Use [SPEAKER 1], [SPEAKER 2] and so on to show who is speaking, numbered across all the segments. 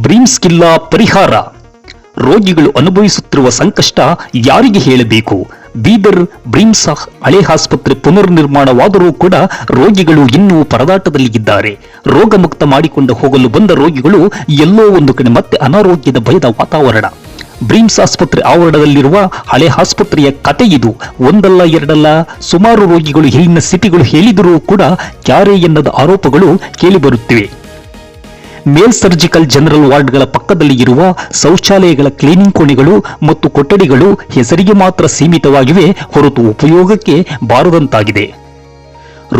[SPEAKER 1] ಬ್ರೀಮ್ಸ್ಗಿಲ್ಲ ಪರಿಹಾರ. ರೋಗಿಗಳು ಅನುಭವಿಸುತ್ತಿರುವ ಸಂಕಷ್ಟ ಯಾರಿಗೆ ಹೇಳಬೇಕು? ಬೀದರ್ ಬ್ರೀಮ್ಸ್ ಹಳೆ ಆಸ್ಪತ್ರೆ ಪುನರ್ ನಿರ್ಮಾಣವಾದರೂ ಕೂಡ ರೋಗಿಗಳು ಇನ್ನೂ ಪರದಾಟದಲ್ಲಿ ಇದ್ದಾರೆ. ರೋಗ ಮುಕ್ತ ಮಾಡಿಕೊಂಡು ಹೋಗಲು ಬಂದ ರೋಗಿಗಳು ಎಲ್ಲೋ ಒಂದು ಕಡೆ ಮತ್ತೆ ಅನಾರೋಗ್ಯದ ಭಯದ ವಾತಾವರಣ. ಬ್ರೀಮ್ಸ್ ಆಸ್ಪತ್ರೆ ಆವರಣದಲ್ಲಿರುವ ಹಳೆ ಆಸ್ಪತ್ರೆಯ ಕತೆ ಇದು. ಒಂದಲ್ಲ ಎರಡಲ್ಲ ಸುಮಾರು ರೋಗಿಗಳು ಇಲ್ಲಿನ ಸ್ಥಿತಿಗಳು ಹೇಳಿದರೂ ಕೂಡ ಕ್ಯಾರೆ ಎನ್ನದ ಆರೋಪಗಳು ಕೇಳಿಬರುತ್ತಿವೆ. ಮೇಲ್ ಸರ್ಜಿಕಲ್ ಜನರಲ್ ವಾರ್ಡ್ಗಳ ಪಕ್ಕದಲ್ಲಿ ಇರುವ ಶೌಚಾಲಯಗಳ ಕ್ಲೀನಿಂಗ್ ಕೋಣೆಗಳು ಮತ್ತು ಕೊಠಡಿಗಳು ಹೆಸರಿಗೆ ಮಾತ್ರ ಸೀಮಿತವಾಗಿವೆ, ಹೊರತು ಉಪಯೋಗಕ್ಕೆ ಬಾರದಂತಾಗಿದೆ.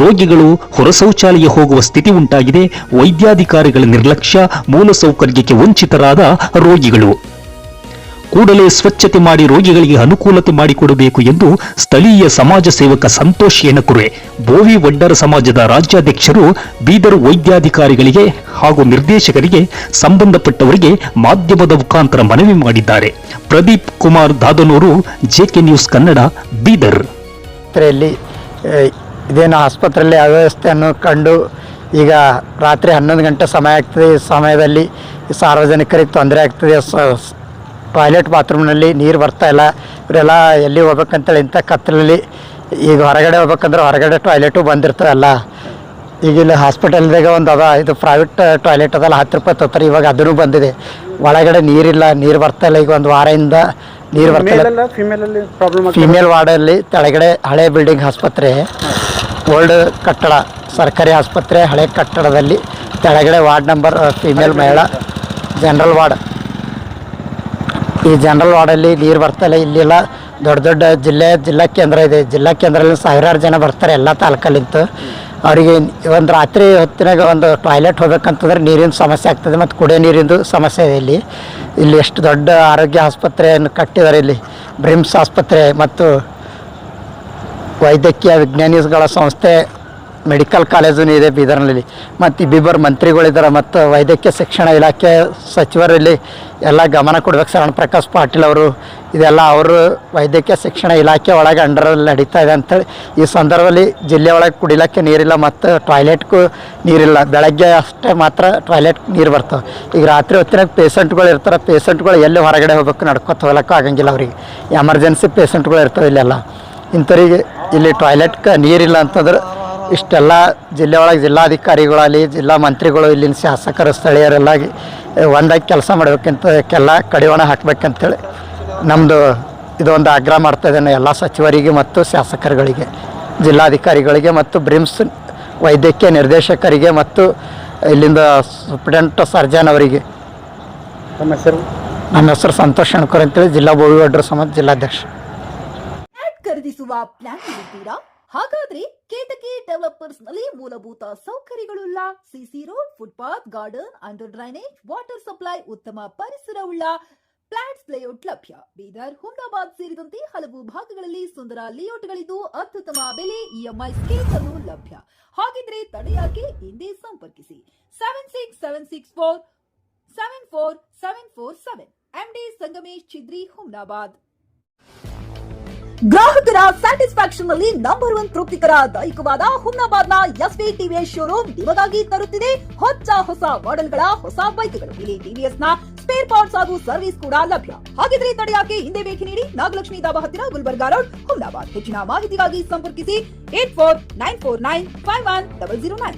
[SPEAKER 1] ರೋಗಿಗಳು ಹೊರ ಶೌಚಾಲಯ ಹೋಗುವ ಸ್ಥಿತಿ ಉಂಟಾಗಿದೆ. ವೈದ್ಯಾಧಿಕಾರಿಗಳ ನಿರ್ಲಕ್ಷ್ಯ, ಮೂಲಸೌಕರ್ಯಕ್ಕೆ ವಂಚಿತರಾದ ರೋಗಿಗಳು. ಕೂಡಲೇ ಸ್ವಚ್ಛತೆ ಮಾಡಿ ರೋಗಿಗಳಿಗೆ ಅನುಕೂಲತೆ ಮಾಡಿಕೊಡಬೇಕು ಎಂದು ಸ್ಥಳೀಯ ಸಮಾಜ ಸೇವಕ ಸಂತೋಷ್ ಯಣಕುರೆ, ಬೋವಿ ವಡ್ಡರ ಸಮಾಜದ ರಾಜ್ಯಾಧ್ಯಕ್ಷರು ಬೀದರ್ ವೈದ್ಯಾಧಿಕಾರಿಗಳಿಗೆ ಹಾಗೂ ನಿರ್ದೇಶಕರಿಗೆ ಸಂಬಂಧಪಟ್ಟವರಿಗೆ ಮಾಧ್ಯಮದ ಮುಖಾಂತರ ಮನವಿ ಮಾಡಿದ್ದಾರೆ. Pradeep Kumar Dadanur, JK news Kannada, Bidar.
[SPEAKER 2] ಇದೇನು ಆಸ್ಪತ್ರೆಯಲ್ಲಿ ಅವ್ಯವಸ್ಥೆಯನ್ನು ಕಂಡು ಈಗ ರಾತ್ರಿ 11 ಗಂಟೆ ಸಮಯ ಆಗ್ತದೆ. ಈ ಸಮಯದಲ್ಲಿ ಸಾರ್ವಜನಿಕರಿಗೆ ತೊಂದರೆ ಆಗ್ತದೆ. ಟಾಯ್ಲೆಟ್ ಬಾತ್ರೂಮ್ನಲ್ಲಿ ನೀರು ಬರ್ತಾ ಇಲ್ಲ. ಇವರೆಲ್ಲ ಎಲ್ಲಿ ಹೋಗ್ಬೇಕಂತೇಳಿ ಇಂಥ ಕತ್ತಲಲ್ಲಿ ಈಗ ಹೊರಗಡೆ ಹೋಗ್ಬೇಕಂದ್ರೆ ಹೊರಗಡೆ ಟಾಯ್ಲೆಟು ಬಂದಿರ್ತಾರಲ್ಲ. ಈಗ ಇಲ್ಲಿ ಹಾಸ್ಪಿಟಲ್ದಾಗ ಒಂದು ಅದ, ಇದು ಪ್ರೈವೇಟ್ ಟಾಯ್ಲೆಟ್ ಅದಲ್ಲ, 10 ರೂಪಾಯಿ ತೊತ್ತಾರೆ. ಇವಾಗ ಅದೂ ಬಂದಿದೆ. ಒಳಗಡೆ ನೀರಿಲ್ಲ, ನೀರು ಬರ್ತಾ ಇಲ್ಲ. ಈಗ ಒಂದು ವಾರದಿಂದ ನೀರು ಬರ್ತಾ ಇಲ್ಲ. ಫಿಮೇಲ್ ವಾರ್ಡಲ್ಲಿ ಕೆಳಗಡೆ ಹಳೆ ಬಿಲ್ಡಿಂಗ್ ಆಸ್ಪತ್ರೆ, ಓಲ್ಡ್ ಕಟ್ಟಡ, ಸರ್ಕಾರಿ ಆಸ್ಪತ್ರೆ ಹಳೆ ಕಟ್ಟಡದಲ್ಲಿ ಕೆಳಗಡೆ ವಾರ್ಡ್ ನಂಬರ್ ಫಿಮೇಲ್ ಮಹಿಳಾ ಜನರಲ್ ವಾರ್ಡ್. ಈ ಜನರಲ್ ವಾರ್ಡಲ್ಲಿ ನೀರು ಬರ್ತಾಯಿಲ್ಲ. ಇಲ್ಲೆಲ್ಲ ದೊಡ್ಡ ದೊಡ್ಡ ಜಿಲ್ಲಾ ಕೇಂದ್ರ ಇದೆ. ಜಿಲ್ಲಾ ಕೇಂದ್ರದಲ್ಲಿ ಸಾವಿರಾರು ಜನ ಬರ್ತಾರೆ ಎಲ್ಲ ತಾಲೂಕಲ್ಲಿಂತ. ಅವರಿಗೆ ಒಂದು ರಾತ್ರಿ ಹೊತ್ತಿನಾಗ ಒಂದು ಟಾಯ್ಲೆಟ್ ಹೋಗ್ಬೇಕಂತಂದ್ರೆ ನೀರಿನ ಸಮಸ್ಯೆ ಆಗ್ತದೆ, ಮತ್ತು ಕುಡಿಯೋ ನೀರಿಂದು ಸಮಸ್ಯೆ ಇದೆ. ಇಲ್ಲಿ ಎಷ್ಟು ದೊಡ್ಡ ಆರೋಗ್ಯ ಆಸ್ಪತ್ರೆಯನ್ನು ಕಟ್ಟಿದ್ದಾರೆ. ಇಲ್ಲಿ ಬ್ರಿಮ್ಸ್ ಆಸ್ಪತ್ರೆ ಮತ್ತು ವೈದ್ಯಕೀಯ ವಿಜ್ಞಾನಿಗಳ ಸಂಸ್ಥೆ ಮೆಡಿಕಲ್ ಕಾಲೇಜೂ ಇದೆ ಬೀದರ್ನಲ್ಲಿ. ಮತ್ತು ಇಬ್ಬಿಬ್ಬರು ಮಂತ್ರಿಗಳಿದ್ದಾರೆ ಮತ್ತು ವೈದ್ಯಕೀಯ ಶಿಕ್ಷಣ ಇಲಾಖೆ ಸಚಿವರಲ್ಲಿ ಎಲ್ಲ ಗಮನ ಕೊಡ್ಬೇಕು. ಶರಣ ಪ್ರಕಾಶ್ ಪಾಟೀಲ್ ಅವರು, ಇದೆಲ್ಲ ಅವರು ವೈದ್ಯಕೀಯ ಶಿಕ್ಷಣ ಇಲಾಖೆ ಒಳಗೆ ಅಂಡರಲ್ಲಿ ನಡೀತಾ ಇದೆ ಅಂಥೇಳಿ. ಈ ಸಂದರ್ಭದಲ್ಲಿ ಜಿಲ್ಲೆ ಒಳಗೆ ಕುಡಿಲಿಕ್ಕೆ ನೀರಿಲ್ಲ ಮತ್ತು ಟಾಯ್ಲೆಟ್ಗೂ ನೀರಿಲ್ಲ. ಬೆಳಗ್ಗೆ ಅಷ್ಟೇ ಮಾತ್ರ ಟಾಯ್ಲೆಟ್ ನೀರು ಬರ್ತವೆ. ಈಗ ರಾತ್ರಿ ಹೊತ್ತಿನಾಗ ಪೇಷಂಟ್ಗಳು ಇರ್ತಾರೆ. ಪೇಷಂಟ್ಗಳು ಎಲ್ಲಿ ಹೊರಗಡೆ ಹೋಗ್ಬೇಕು, ನಡ್ಕೊತ ಹೋಗ್ಲಿಕ್ಕೂ ಆಗಂಗಿಲ್ಲ. ಅವ್ರಿಗೆ ಎಮರ್ಜೆನ್ಸಿ ಪೇಷಂಟ್ಗಳು ಇರ್ತವೆ ಇಲ್ಲೆಲ್ಲ. ಇಂಥವ್ರಿಗೆ ಇಲ್ಲಿ ಟಾಯ್ಲೆಟ್ಗೆ ನೀರಿಲ್ಲ ಅಂತಂದ್ರೆ ಇಷ್ಟೆಲ್ಲ ಜಿಲ್ಲೆ ಒಳಗೆ ಜಿಲ್ಲಾಧಿಕಾರಿಗಳಲ್ಲಿ, ಜಿಲ್ಲಾ ಮಂತ್ರಿಗಳು, ಇಲ್ಲಿನ ಶಾಸಕರು, ಸ್ಥಳೀಯರೆಲ್ಲ ಒಂದಾಗಿ ಕೆಲಸ ಮಾಡಬೇಕಂತಕ್ಕೆಲ್ಲ ಕಡಿವಾಣ ಹಾಕಬೇಕಂತೇಳಿ ನಮ್ಮದು ಇದೊಂದು ಆಗ್ರಹ ಮಾಡ್ತಾಯಿದ್ದೇನೆ ಎಲ್ಲ ಸಚಿವರಿಗೆ ಮತ್ತು ಶಾಸಕರುಗಳಿಗೆ, ಜಿಲ್ಲಾಧಿಕಾರಿಗಳಿಗೆ ಮತ್ತು ಬ್ರಿಮ್ಸ್ ವೈದ್ಯಕೀಯ ನಿರ್ದೇಶಕರಿಗೆ ಮತ್ತು ಇಲ್ಲಿಂದ ಸೂಪ್ರಿಡೆಂಟ್ ಸರ್ಜನ್ ಅವರಿಗೆ. ನಮ್ಮ ಹೆಸರು ಸಂತೋಷ್ ಯಣಕುರೆ ಅಂತೇಳಿ, ಜಿಲ್ಲಾ ಬೋವಿ ವಡ್ಡರ ಸಮಾಜ ಜಿಲ್ಲಾಧ್ಯಕ್ಷ.
[SPEAKER 3] ಖರೀದಿಸುವ ಪ್ಲಾನ್ ಇದ್ದೀರಾ? ಹಾಗಾದ್ರೆ ಕೇತಕಿ ಡೆವಲಪರ್ಸ್ ನಲ್ಲಿ ಮೂಲಭೂತ ಸೌಕರ್ಯಗಳುಳ್ಳ CC road, footpath, garden, under drainage, water supply, ಉತ್ತಮ ಪರಿಸರವುಳ್ಳ ಫ್ಲಾಟ್ಸ್ ಲೇಔಟ್ ಲಭ್ಯ. ಬೀದರ್, ಹುಮ್ನಾಬಾದ್ ಸೇರಿದಂತೆ ಹಲವು ಭಾಗಗಳಲ್ಲಿ ಸುಂದರ ಲೇಔಟ್ಗಳಿದ್ದು ಅತ್ಯುತ್ತಮ ಬೆಲೆ, ಇಎಂಐ ಸ್ಕೀಮ್ಸ್ ಅನ್ನು ಲಭ್ಯ. ಹಾಗಿದ್ರೆ ತಡೆಯಾಕೆ? ಹಿಂದೆ ಸಂಪರ್ಕಿಸಿ 7676474747 MD ಸಂಗಮೇಶ್ ಚಿದ್ರಿ, ಹುಮ್ನಾಬಾದ್. ಗ್ರಾಹಕರ ಸ್ಯಾಟಿಸ್ಫ್ಯಾಕ್ಷನ್ ನಲ್ಲಿ ನಂಬರ್ 1 ತೃಪ್ತಿಕರ ದೈಹಿಕವಾದ ಹುಮ್ನಾಬಾದ್ನ ಎಸ್ವಿ ಟಿವಿಎಸ್ ಶೋರೂಮ್ ನಿಮಗಾಗಿ ತರುತ್ತಿದೆ ಹೊಸ ಮಾಡೆಲ್ಗಳ ಹೊಸ ಬೈಕ್ಗಳು. ಇಲ್ಲಿ ಟಿವಿಎಸ್ ನ ಸ್ಪೇರ್ ಪಾರ್ಟ್ಸ್ ಹಾಗೂ ಸರ್ವಿಸ್ ಕೂಡ ಲಭ್ಯ. ಹಾಗಿದ್ರೆ ತಡೆಯಾಕೆ? ಹಿಂದೆ ಭೇಟಿ ನೀಡಿ, ನಾಗಲಕ್ಷ್ಮಿ ಧಾಬಾ ಹತ್ತಿರ, ಗುಲ್ಬರ್ಗಾ ರೋಡ್, ಹುಮ್ನಾಬಾದ್. ಹೆಚ್ಚಿನ ಮಾಹಿತಿಗಾಗಿ ಸಂಪರ್ಕಿಸಿ 8494951009.